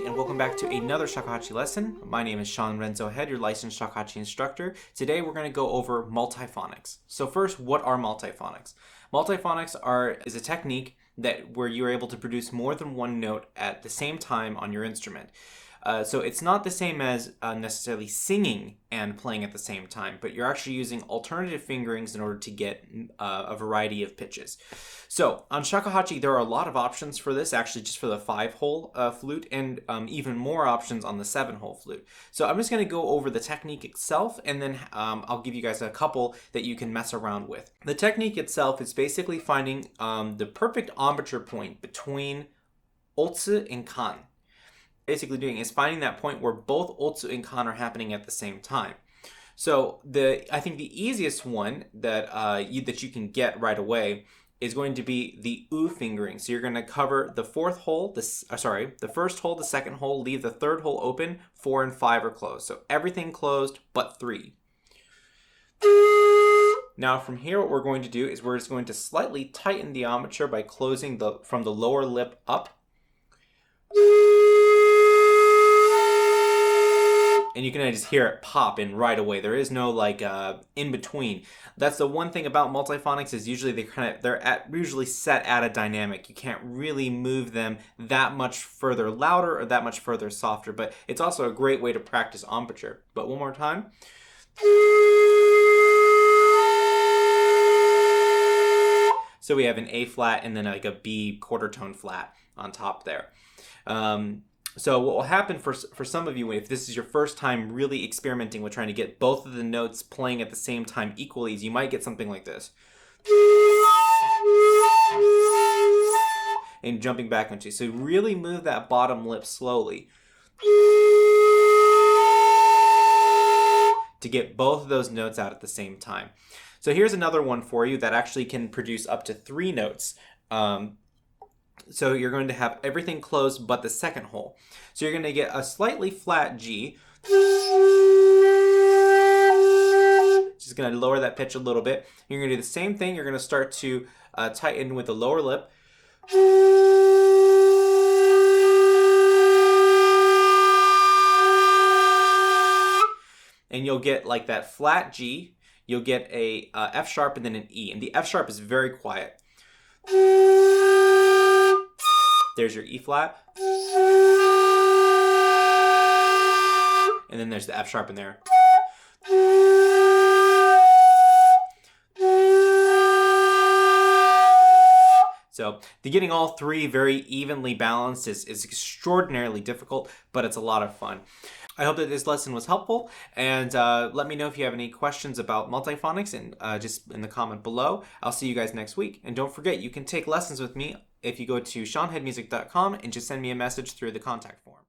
and welcome back to another Shakuhachi lesson. My name is Sean Renzo Head, your licensed Shakuhachi instructor. Today we're going to go over multiphonics. So first, what are multiphonics? Multiphonics is a technique where you're able to produce more than one note at the same time on your instrument. So it's not the same as necessarily singing and playing at the same time, but you're actually using alternative fingerings in order to get a variety of pitches. So on Shakuhachi, there are a lot of options for this, actually just for the 5-hole flute, and even more options on the 7-hole flute. So I'm just going to go over the technique itself, and then I'll give you guys a couple that you can mess around with. The technique itself is basically finding the perfect embouchure point between otsu and kan. Basically doing is finding that point where both otsu and kan are happening at the same time. So I think the easiest one that you can get right away is going to be the u fingering. So you're going to cover the first hole, the second hole, leave the third hole open, 4 and 5 are closed. So everything closed but 3. Now from here, what we're going to do is we're just going to slightly tighten the embouchure by closing from the lower lip up. And you can just hear it pop in right away. There is no in between. That's the one thing about multiphonics is usually they're usually set at a dynamic. You can't really move them that much further louder or that much further softer. But it's also a great way to practice embouchure. But one more time. So we have an A flat and then like a B quarter tone flat on top there. So what will happen for some of you, if this is your first time really experimenting with trying to get both of the notes playing at the same time equally, is you might get something like this. And jumping back onto. So really move that bottom lip slowly to get both of those notes out at the same time. So here's another one for you that actually can produce up to 3 notes. So you're going to have everything closed but the second hole. So you're going to get a slightly flat G. Just going to lower that pitch a little bit. You're going to do the same thing. You're going to start to tighten with the lower lip. And you'll get like that flat G. You'll get a F sharp and then an E. And the F sharp is very quiet. There's your E flat. And then there's the F sharp in there. So getting all 3 very evenly balanced is extraordinarily difficult, but it's a lot of fun. I hope that this lesson was helpful, and let me know if you have any questions about multiphonics and just in the comment below. I'll see you guys next week. And don't forget, you can take lessons with me if you go to SeanHeadMusic.com and just send me a message through the contact form.